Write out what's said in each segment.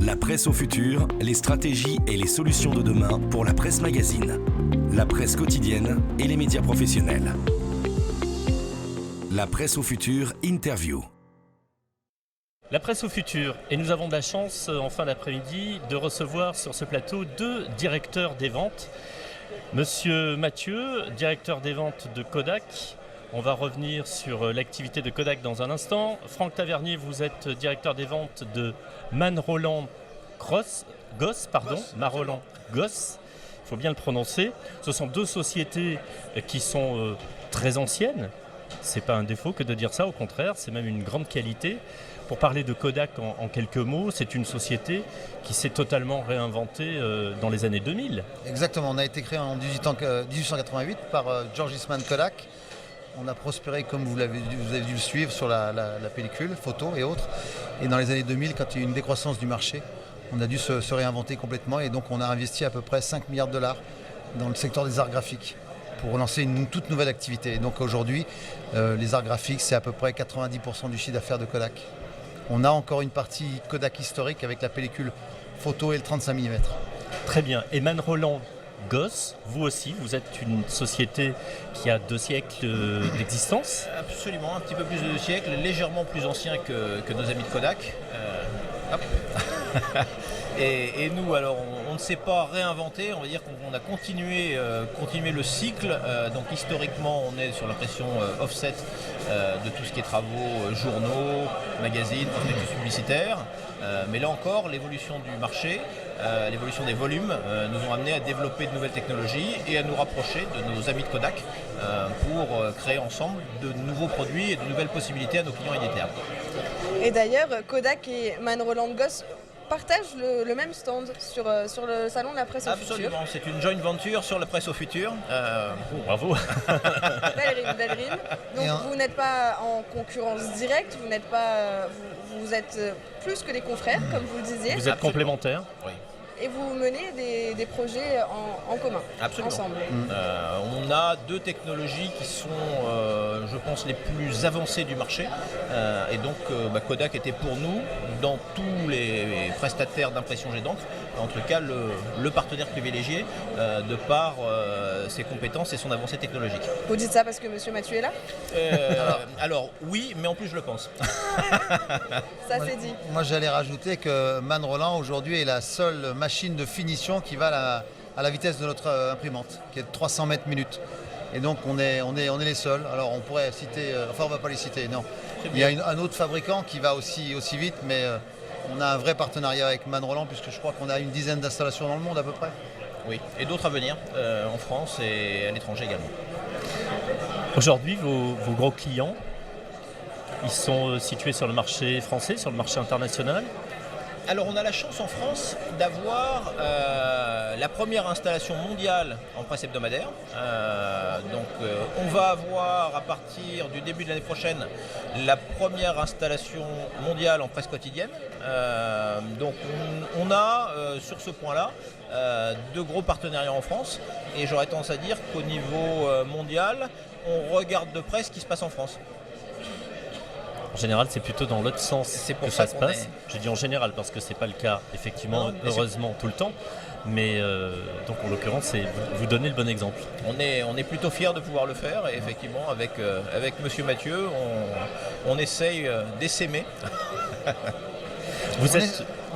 La presse au futur, les stratégies et les solutions de demain pour la presse magazine, la presse quotidienne et les médias professionnels. La presse au futur, interview. La presse au futur, et nous avons de la chance en fin d'après-midi de recevoir sur ce plateau deux directeurs des ventes. Monsieur Mathieu, directeur des ventes de Kodak. On va revenir sur l'activité de Kodak dans un instant. Franck Tavernier, vous êtes directeur des ventes de Manroland Goss. Il faut bien le prononcer. Ce sont deux sociétés qui sont très anciennes. C'est pas un défaut que de dire ça, au contraire, c'est même une grande qualité. Pour parler de Kodak en quelques mots, c'est une société qui s'est totalement réinventée dans les années 2000. Exactement, on a été créé en 1888 par George Eastman Kodak. On a prospéré, comme vous avez dû le suivre, sur la pellicule, photo et autres. Et dans les années 2000, quand il y a eu une décroissance du marché, on a dû se réinventer complètement. Et donc on a investi à peu près 5 milliards de dollars dans le secteur des arts graphiques pour lancer une toute nouvelle activité. Et donc aujourd'hui, les arts graphiques, c'est à peu près 90% du chiffre d'affaires de Kodak. On a encore une partie Kodak historique avec la pellicule photo et le 35 mm. Très bien. Et Manroland Goss, vous aussi, vous êtes une société qui a 2 siècles d'existence. Absolument, un petit peu plus de 2 siècles, légèrement plus ancien que nos amis de Kodak. Et nous, alors, on ne s'est pas réinventé, on va dire qu'on a continué le cycle. Donc historiquement, on est sur l'impression offset de tout ce qui est travaux, journaux, magazines, prospectus publicitaires. Mais là encore, l'évolution du marché, l'évolution des volumes nous ont amené à développer de nouvelles technologies et à nous rapprocher de nos amis de Kodak pour créer ensemble de nouveaux produits et de nouvelles possibilités à nos clients éditeurs. Et d'ailleurs, Kodak et Manroland Goss partagent le même stand sur le salon de la presse au futur. Absolument, c'est une joint venture sur la presse au futur. Bravo. Belle rime. Donc vous n'êtes pas en concurrence directe, vous êtes plus que des confrères, comme vous le disiez. Vous êtes complémentaires. Oui. Et vous menez des projets en commun, absolument, ensemble. On a 2 technologies qui sont, je pense, les plus avancées du marché. Et donc, Kodak était pour nous, dans tous les prestataires d'impression jet d'encre, en tout cas le partenaire privilégié de par ses compétences et son avancée technologique. Vous dites ça parce que Monsieur Mathieu est là ? Alors oui, mais en plus je le pense. Ça c'est dit. Moi j'allais rajouter que Manroland aujourd'hui est la seule machine de finition qui va à la vitesse de notre imprimante, qui est de 300 mètres minute. Et donc on est les seuls. Alors on pourrait citer, on ne va pas les citer, non. Il y a un autre fabricant qui va aussi vite, mais on a un vrai partenariat avec Manroland puisque je crois qu'on a une dizaine d'installations dans le monde à peu près. Oui, et d'autres à venir en France et à l'étranger également. Aujourd'hui, vos gros clients, ils sont situés sur le marché français, sur le marché international. Alors on a la chance en France d'avoir la première installation mondiale en presse hebdomadaire. On va avoir à partir du début de l'année prochaine la première installation mondiale en presse quotidienne. Donc on a sur ce point-là 2 gros partenariats en France et j'aurais tendance à dire qu'au niveau mondial, on regarde de près ce qui se passe en France. En général, c'est plutôt dans l'autre sens que ça se passe. Je dis en général parce que c'est pas le cas, effectivement, heureusement, tout le temps. Mais donc en l'occurrence, vous donnez le bon exemple. On est plutôt fiers de pouvoir le faire et effectivement, avec Monsieur Mathieu, on essaye d'essaimer.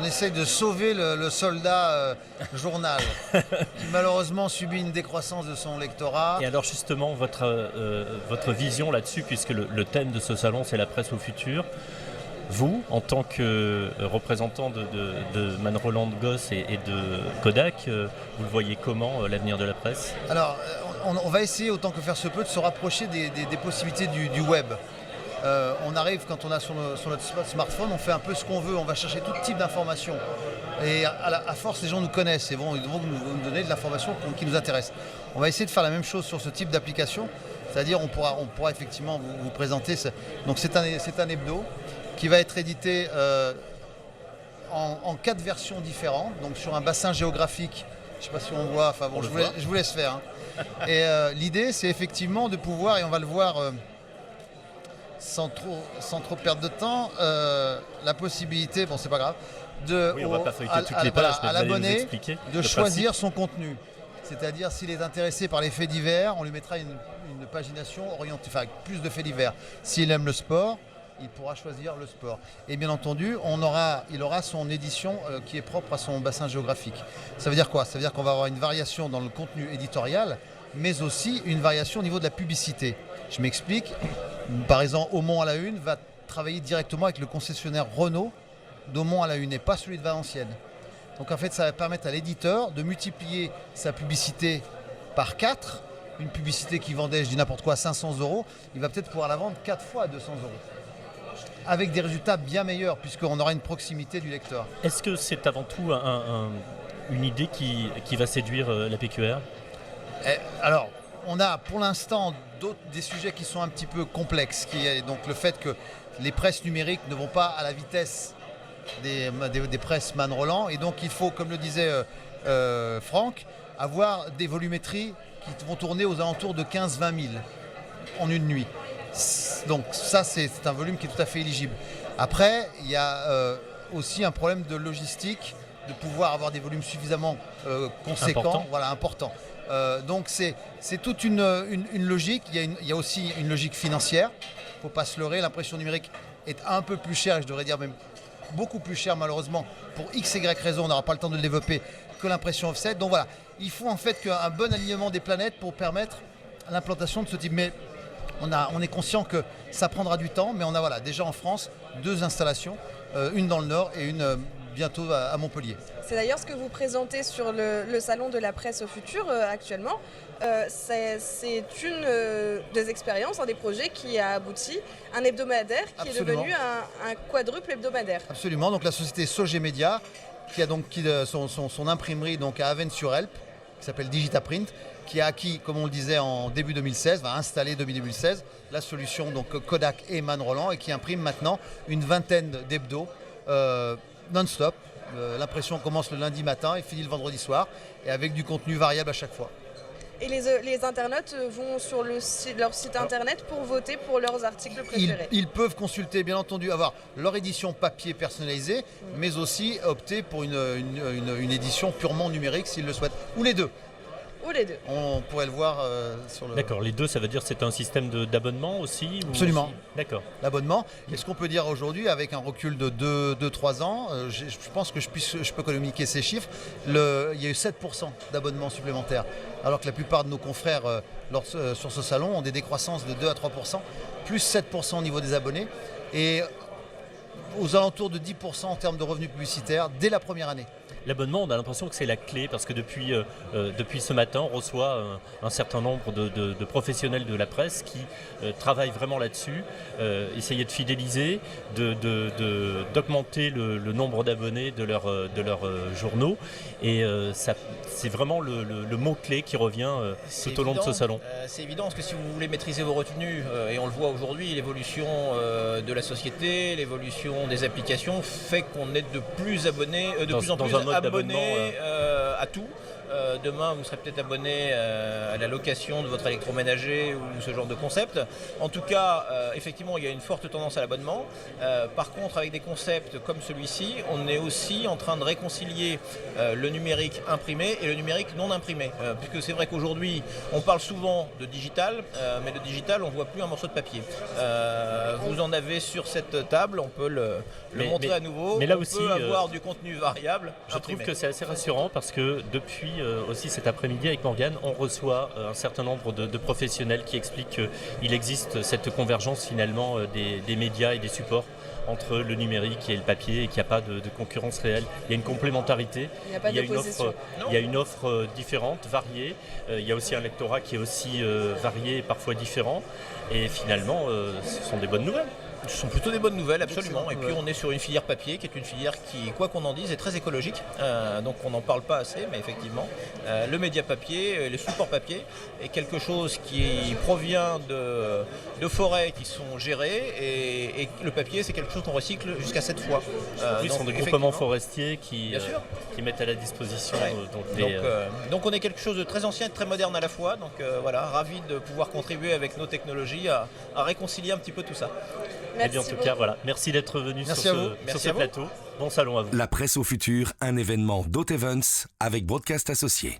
On essaye de sauver le soldat journal qui malheureusement subit une décroissance de son lectorat. Et alors justement, votre vision là-dessus, puisque le thème de ce salon, c'est la presse au futur. Vous, en tant que représentant de Manroland Goss et de Kodak, vous le voyez comment, l'avenir de la presse ? Alors, on va essayer autant que faire se peut de se rapprocher des possibilités du web. On arrive quand on a sur notre smartphone, on fait un peu ce qu'on veut, on va chercher tout type d'informations. Et à force, les gens nous connaissent et vont nous donner de l'information qui nous intéresse. On va essayer de faire la même chose sur ce type d'application, c'est-à-dire on pourra effectivement vous présenter. Donc c'est un hebdo qui va être édité en 4 versions différentes, donc sur un bassin géographique. Je ne sais pas si on voit, enfin bon, je vous laisse faire. Hein. Et l'idée, c'est effectivement de pouvoir, et on va le voir sans trop perdre de temps, la possibilité, bon c'est pas grave, Oui, on va pas feuilleter toutes les pages, mais à vous allez nous l'abonné expliquer de le choisir son contenu. C'est-à-dire s'il est intéressé par les faits divers, on lui mettra une pagination orientée, enfin avec plus de faits divers. S'il aime le sport, il pourra choisir le sport. Et bien entendu, il aura son édition qui est propre à son bassin géographique. Ça veut dire quoi? Ça veut dire qu'on va avoir une variation dans le contenu éditorial, mais aussi une variation au niveau de la publicité. Je m'explique. Par exemple, Aumont à la Une va travailler directement avec le concessionnaire Renault d'Aumont à la Une et pas celui de Valenciennes. Donc en fait, ça va permettre à l'éditeur de multiplier sa publicité par 4. Une publicité qui vendait, je dis n'importe quoi, 500 €, il va peut-être pouvoir la vendre 4 fois à 200 €. Avec des résultats bien meilleurs, puisqu'on aura une proximité du lecteur. Est-ce que c'est avant tout une idée qui va séduire la PQR? Alors, on a pour l'instant des sujets qui sont un petit peu complexes, qui est donc le fait que les presses numériques ne vont pas à la vitesse des presses Man Roland, et donc il faut, comme le disait Franck, avoir des volumétries qui vont tourner aux alentours de 15-20 000 en une nuit. Donc ça, c'est un volume qui est tout à fait éligible. Après, il y a aussi un problème de logistique, de pouvoir avoir des volumes suffisamment conséquents, importants. Donc c'est toute une logique. Il y a aussi une logique financière. Il ne faut pas se leurrer, l'impression numérique est un peu plus chère, et je devrais dire même beaucoup plus chère malheureusement, pour x, y raison, on n'aura pas le temps de le développer, que l'impression offset. Donc voilà, il faut en fait un bon alignement des planètes pour permettre l'implantation de ce type. Mais on est conscient que ça prendra du temps, mais on a déjà en France 2 installations, une dans le nord et une bientôt à Montpellier. C'est d'ailleurs ce que vous présentez sur le salon de la presse au futur actuellement. C'est une des expériences, un des projets qui a abouti, un hebdomadaire qui Absolument. est devenu un quadruple hebdomadaire. Absolument, donc la société Sogé Média, qui a donc son imprimerie donc à Avennes-sur-Helpe, qui s'appelle Digitaprint, qui a acquis, comme on le disait en début 2016, va installer début 2016 la solution donc Kodak et Man Roland, et qui imprime maintenant une vingtaine d'hebdos non-stop. L'impression commence le lundi matin et finit le vendredi soir, et avec du contenu variable à chaque fois. Et les internautes vont sur leur site internet pour voter pour leurs articles préférés. Ils peuvent consulter, bien entendu, avoir leur édition papier personnalisée, mais aussi opter pour une édition purement numérique s'ils le souhaitent, ou les deux. Ou les deux. On pourrait le voir sur le... D'accord, les deux, ça veut dire que c'est un système d'abonnement aussi Absolument. Aussi d'accord. L'abonnement. Et ce qu'on peut dire aujourd'hui, avec un recul de 2-3 ans, je pense que je peux communiquer ces chiffres, il y a eu 7% d'abonnements supplémentaires, alors que la plupart de nos confrères sur ce salon ont des décroissances de 2 à 3%, plus 7% au niveau des abonnés, et aux alentours de 10% en termes de revenus publicitaires dès la première année. L'abonnement, on a l'impression que c'est la clé, parce que depuis ce matin, on reçoit un certain nombre de professionnels de la presse qui travaillent vraiment là-dessus, essayer de fidéliser, d'augmenter le nombre d'abonnés de leurs journaux. Et c'est vraiment le mot-clé qui revient tout au long de ce salon. C'est évident, parce que si vous voulez maîtriser vos retenues, et on le voit aujourd'hui, l'évolution de la société, l'évolution des applications fait qu'on est de plus en plus abonné à tout. Demain, vous serez peut-être abonné à la location de votre électroménager ou ce genre de concept. En tout cas, effectivement, il y a une forte tendance à l'abonnement. Par contre, avec des concepts comme celui-ci, on est aussi en train de réconcilier le numérique imprimé et le numérique non imprimé. Puisque c'est vrai qu'aujourd'hui, on parle souvent de digital, mais le digital, on ne voit plus un morceau de papier. Vous en avez sur cette table, on peut le montrer à nouveau. Mais là on aussi, peut avoir du contenu variable. Je trouve que c'est assez rassurant, parce que depuis aussi cet après-midi avec Morgane, on reçoit un certain nombre de professionnels qui expliquent qu'il existe cette convergence finalement des médias et des supports entre le numérique et le papier, et qu'il n'y a pas de concurrence réelle. Il y a une complémentarité, il y a une offre différente, variée. Il y a aussi un lectorat qui est aussi varié et parfois différent. Et finalement, ce sont des bonnes nouvelles. Ce sont plutôt des bonnes nouvelles, absolument. Excellent, Et puis ouais. on est sur une filière papier qui est une filière qui, quoi qu'on en dise, est très écologique. Donc on n'en parle pas assez, mais effectivement, le média papier, les supports papier est quelque chose qui provient de forêts qui sont gérées et le papier c'est quelque chose qu'on recycle jusqu'à 7 fois. Oui, ce sont des groupements forestiers qui mettent à la disposition donc on est quelque chose de très ancien et de très moderne à la fois. Donc voilà, ravi de pouvoir contribuer avec nos technologies à réconcilier un petit peu tout ça. Eh bien, en tout cas, voilà. Merci d'être venu sur ce plateau. Bon salon à vous. La presse au futur, un événement d'Haute Events avec Broadcast Associés.